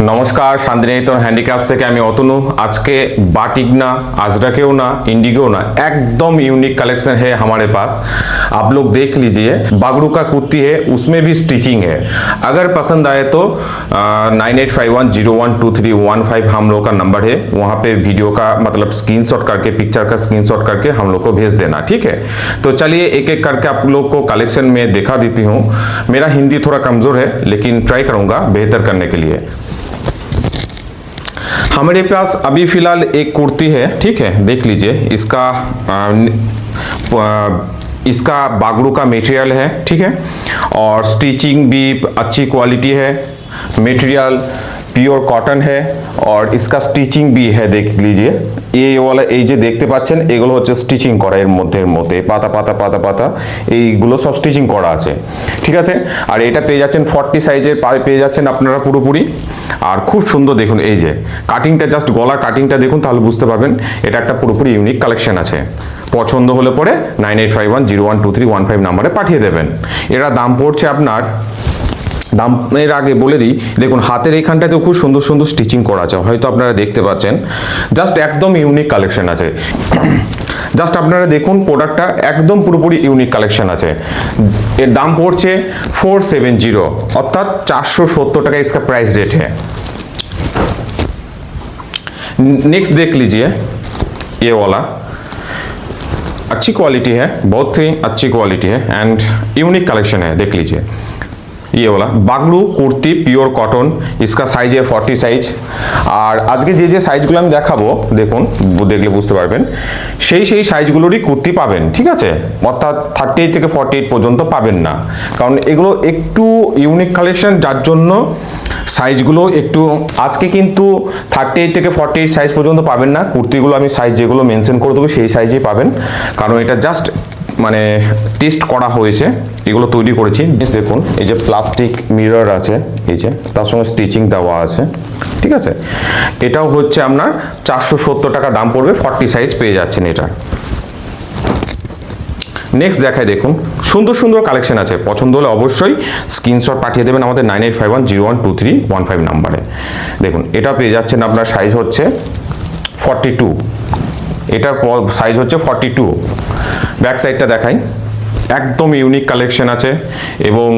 নমস্কার, শান্তিনিকেতন হ্যান্ডিক্রাফট থেকে আমি অতনু। আজকে बाटिक ना, अजरकेও ना, इंडिगो ना, एकदम यूनिक कलेक्शन है हमारे पास। आप लोग देख लीजिए, बागड़ू का कुर्ती है, उसमें भी स्टिचिंग है। अगर पसंद आए तो 9851012315 हम लोग का नंबर है, वहाँ पे वीडियो का मतलब स्क्रीनशॉट करके, पिक्चर का स्क्रीनशॉट करके हम लोग को भेज देना, ठीक है। तो चलिए एक एक करके आप लोग को कलेक्शन में दिखा देती हूँ। मेरा हिंदी थोड़ा कमज़ोर है, लेकिन ट्राई करूँगा बेहतर करने के लिए। हमारे पास अभी फिलहाल एक कुर्ती है, ठीक है, देख लीजिए। इसका बागड़ू का मटेरियल है, ठीक है, और स्टिचिंग भी अच्छी क्वालिटी है। मटेरियल प्योर कॉटन है और इसका स्टिचिंग भी है, देख लीजिए। ये वाला এই যে দেখতে পাচ্ছেন, এগুলো হচ্ছে স্টিচিং করা, এর মধ্যে পাতা পাতা পাতা পাতা এইগুলো সব স্টিচিং করা আছে, ঠিক আছে। আর এটা পেয়ে যাচ্ছেন 40 সাইজের পেয়ে যাচ্ছেন আপনারা পুরোপুরি। আর খুব সুন্দর দেখুন, এই যে কাটিংটা, জাস্ট গলার কাটিংটা দেখুন, তাহলে বুঝতে পারবেন এটা একটা পুরোপুরি ইউনিক কালেকশন আছে। পছন্দ হলে পরে 9851012315 নম্বরে পাঠিয়ে দেবেন। এরা দাম পড়ছে আপনার, দামের আগে বলে দিই, দেখুন হাতের এইখানটাতেও খুব সুন্দর সুন্দর স্টিচিং করা আছে, হয়তো আপনারা দেখতে পাচ্ছেন। জাস্ট একদম ইউনিক কালেকশন আছে। জাস্ট আপনারা দেখুন, প্রোডাক্টটা একদম পুরোপুরি ইউনিক কালেকশন আছে। এর দাম পড়ছে 470, অর্থাৎ 470 টাকা इसका प्राइस रेट है। नेक्स्ट देख लीजिए, ये वाला अच्छी क्वालिटी है, बहुत ही अच्छी क्वालिटी है एंड यूनिक कलेक्शन है, देख लीजिए। ये वाला बागड़ू कुर्ती प्योर कॉटन, इसका साइज है 40 साइज। আর আজকে যে যে সাইজগুলো আমি দেখাবো, দেখুন দেখলে বুঝতে পারবেন, সেই সাইজগুলোরই কুর্তি পাবেন, ঠিক আছে। অর্থাৎ 38 থেকে 48 পর্যন্ত পাবেন না, কারণ এগুলো একটু ইউনিক কালেকশন, যার জন্য সাইজগুলো একটু আজকে কিন্তু 38 থেকে 48 সাইজ পর্যন্ত পাবেন না। কুর্তিগুলো আমি সাইজ যেগুলো মেনশন করে দেবো সেই সাইজেই পাবেন, কারণ এটা জাস্ট মানে টেস্ট করা হয়েছে, এগুলো তৈরি করেছি। দেখুন এই যে প্লাস্টিক মিরর আছে, এই যে তার সঙ্গে স্টিচিং দেওয়া আছে, ঠিক আছে। এটাও হচ্ছে আপনার 470 টাকা দাম পড়বে, 40 সাইজ পেয়ে যাচ্ছেন এটা। নেক্সট দেখায়, দেখুন সুন্দর সুন্দর কালেকশন আছে। পছন্দ হলে অবশ্যই স্ক্রিনশট পাঠিয়ে দেবেন আমাদের 9851012315 নাম্বারে। দেখুন এটা পেয়ে যাচ্ছেন আপনার, সাইজ হচ্ছে 42, এটার সাইজ হচ্ছে 42। ব্যাক সাইডটা দেখাই, একদম ইউনিক কালেকশন আছে। এবং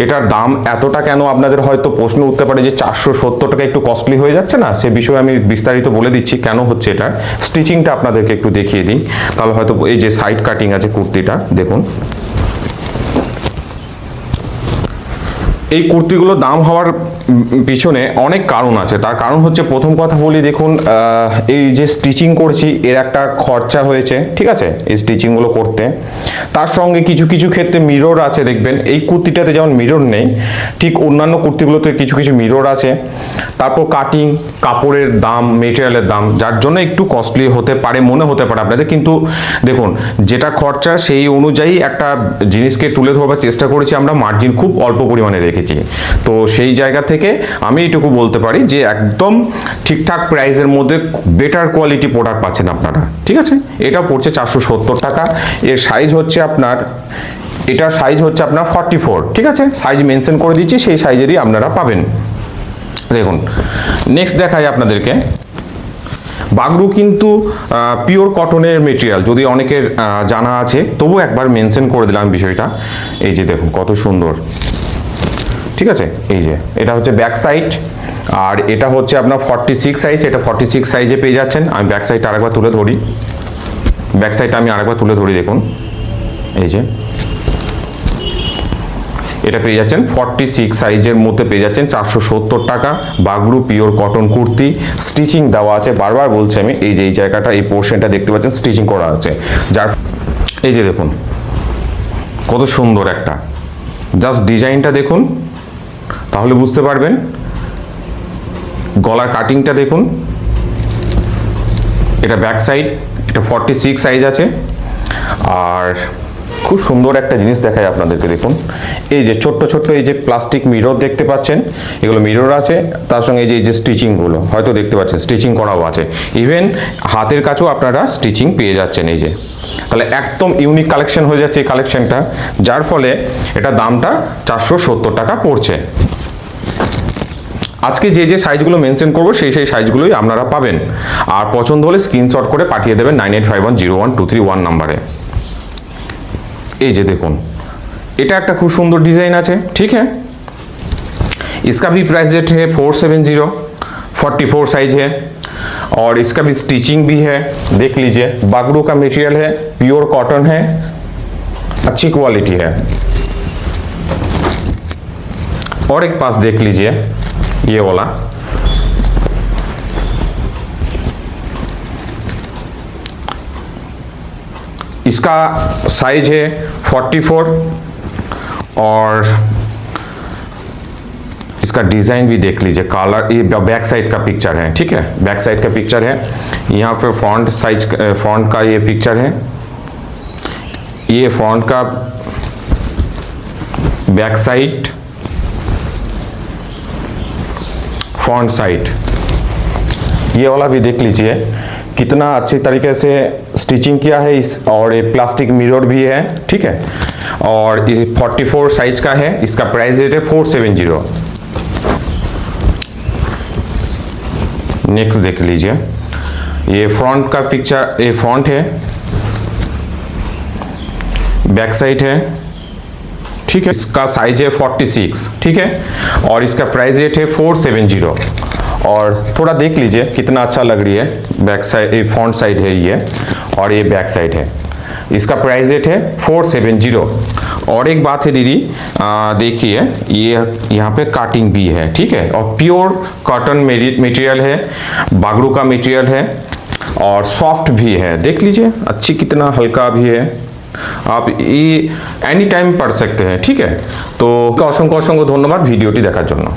এটার দাম এতটা কেন, আপনাদের হয়তো প্রশ্ন উঠতে পারে যে 470 টাকা একটু কস্টলি হয়ে যাচ্ছে না, সে বিষয়ে আমি বিস্তারিত বলে দিচ্ছি কেন হচ্ছে এটা। স্টিচিংটা আপনাদেরকে একটু দেখিয়ে দিই, তাহলে হয়তো এই যে সাইড কাটিং আছে কুর্তিটা, দেখুন এই কুর্তিগুলো দাম হওয়ার পিছনে অনেক কারণ আছে। তার কারণ হচ্ছে, প্রথম কথা বলি, দেখুন এই যে স্টিচিং করছি এর একটা খরচা হয়েছে, ঠিক আছে, এই স্টিচিংগুলো করতে। তার সঙ্গে কিছু কিছু ক্ষেত্রে মিরর আছে, দেখবেন এই কুর্তিটাতে যেমন মিরর নেই, ঠিক অন্যান্য কুর্তিগুলোতে কিছু কিছু মিরর আছে। তারপর কাটিং, কাপড়ের দাম, মেটেরিয়ালের দাম, যার জন্য একটু কস্টলি হতে পারে, মনে হতে পারে আপনাদের। কিন্তু দেখুন যেটা খরচা সেই অনুযায়ী একটা জিনিসকে তুলে ধরবার চেষ্টা করেছি আমরা, মার্জিন খুব অল্প পরিমাণে রেখেছি। তো সেই জায়গা থেকে আমি এটুকু বলতে পারি যে একদম ঠিকঠাক প্রাইসের মধ্যে বেটার কোয়ালিটি প্রোডাক্ট পাচ্ছেন আপনারা, ঠিক আছে। এটা পড়ছে 470 টাকা। এর সাইজ হচ্ছে আপনার, এটার সাইজ হচ্ছে আপনার 44, ঠিক আছে। সাইজ মেনশন করে দিচ্ছি, সেই সাইজেরই আপনারা পাবেন। দেখুন নেক্সট দেখাই আপনাদেরকে, বাগড়ু কিন্তু পিওর কটনের মেটেরিয়াল, যদি অনেকের জানা আছে তবু একবার মেনশন করে দিলাম বিষয়টা। এই যে দেখুন কত সুন্দর, ঠিক আছে। এই যে এটা হচ্ছে ব্যাক সাইড, আর এটা হচ্ছে আপনার 46 সাইজ, এটা 46 সাইজে পেয়ে যাচ্ছেন। আমি ব্যাক সাইডটা আরেকবার তুলে ধরি, ব্যাক সাইডটা আমি আরেকবার তুলে ধরি, দেখুন এই যে এটা পেয়ে যাচ্ছেন 46 সাইজের মধ্যে পেয়ে যাচ্ছেন 470 টাকা। বাগড়ু পিওর কটন কুর্তি, স্টিচিং দেওয়া আছে, বারবার বলছি আমি, এই যে এই জায়গাটা, এই পোর্শনটা দেখতে পাচ্ছেন স্টিচিং করা আছে। যার এই যে দেখুন কত সুন্দর একটা, জাস্ট ডিজাইনটা দেখুন তাহলে বুঝতে পারবেন। গলার কাটিংটা দেখুন, এটা ব্যাক সাইড, এটা 46 সাইজ আছে। আর খুব সুন্দর একটা জিনিস দেখায় আপনাদেরকে, দেখুন এই যে ছোট্ট ছোট্ট এই যে প্লাস্টিক মিরর দেখতে পাচ্ছেন, এগুলো মিরর আছে। তার সঙ্গে এই যে স্টিচিংগুলো হয়তো দেখতে পাচ্ছেন, স্টিচিং করাও আছে। ইভেন হাতের কাছেও আপনারা স্টিচিং পেয়ে যাচ্ছেন, এই যে। তাহলে একদম ইউনিক কালেকশন হয়ে যাচ্ছে এই কালেকশনটা, যার ফলে এটা দামটা 470 টাকা পড়ছে। আজকে যে যে সাইজগুলো মেনশন করবো সেই সেই সাইজগুলোই আপনারা পাবেন। আর পছন্দ হলে স্ক্রিনশট করে পাঠিয়ে দেবেন 98510123 নাম্বারে। এই যে দেখুন, এটা একটা খুব সুন্দর डिज़ाइन আছে, ठीक है। इसका भी प्राइस रेट है 470, 44 साइज है और इसका भी स्टिचिंग भी है, देख लीजिए। बागड़ू का मटेरियल है, प्योर कॉटन है, अच्छी क्वालिटी है। और एक पास देख लीजिए, ये वाला इसका साइज है 44 और इसका डिज़ाइन भी देख लीजिए, कलर, ये बैक साइड का पिक्चर है, ठीक है। बैक साइड का पिक्चर है, यहाँ पे फ्रंट साइज, फ्रंट का ये पिक्चर है, ये फ्रंट का बैक साइड, फ्रंट साइड, ये वाला भी देख लीजिए कितना अच्छी तरीके से स्टिचिंग किया है इस, और ये प्लास्टिक मिरर भी है, ठीक है। और इस 44 साइज का है, इसका प्राइस रेट है 470। नेक्स्ट देख लीजिए, ये फ्रंट का पिक्चर, ये फ्रंट है, बैक साइड है, ठीक है। इसका साइज है 46, ठीक है। और इसका प्राइस रेट है 470। और थोड़ा देख लीजिए कितना अच्छा लग रही है, बैक साइड, ये फ्रंट साइड है ये, और ये बैक साइड है। इसका प्राइस रेट है 470। और एक बात है दीदी, देखिए ये यहाँ पे काटिंग भी है, ठीक है। और प्योर कॉटन मटेरियल है, बागड़ू का मटेरियल है और सॉफ्ट भी है, देख लीजिए अच्छी, कितना हल्का भी है। आप ये एनी टाइम पढ़ सकते हैं, ठीक है। तो असंख्य असंख्य धन्यवाद ভিডিওটি দেখার জন্য।